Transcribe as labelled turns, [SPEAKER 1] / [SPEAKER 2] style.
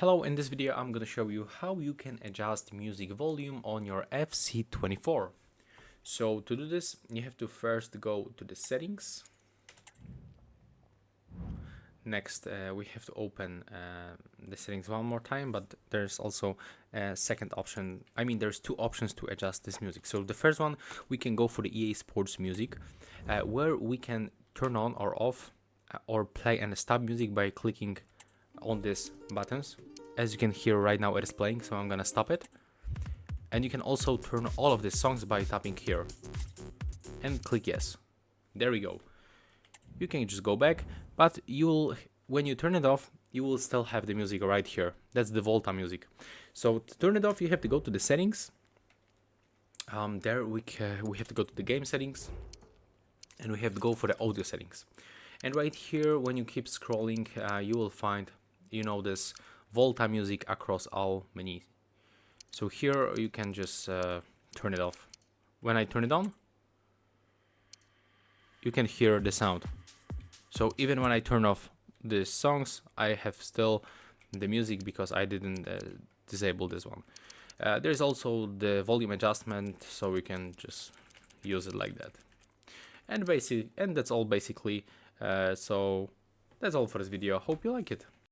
[SPEAKER 1] Hello, in this video I'm going to show you how you can adjust music volume on your FC24. So to do this, you have to first go to the settings. Next, we have to open the settings one more time, but there's also a second option. There's two options to adjust this music. So the first one, we can go for the EA Sports music, where we can turn on or off or play and stop music by clicking on these buttons. As you can hear right now, it is playing, so I'm gonna stop it. And you can also turn all of the songs by tapping here and click yes. There we go. You can just go back, but when you turn it off, you will still have the music right here. That's the Volta music. So to turn it off, you have to go to the settings. There we have to go to the game settings, and we have to go for the audio settings. And right here, when you keep scrolling, you will find, this Volta music across all menus. So here you can just turn it off. When I turn it on, you can hear the sound. So even when I turn off the songs, I have still the music because I didn't disable this one. There's also the volume adjustment, so we can just use it like that. And that's all basically. So that's all for this video. Hope you like it.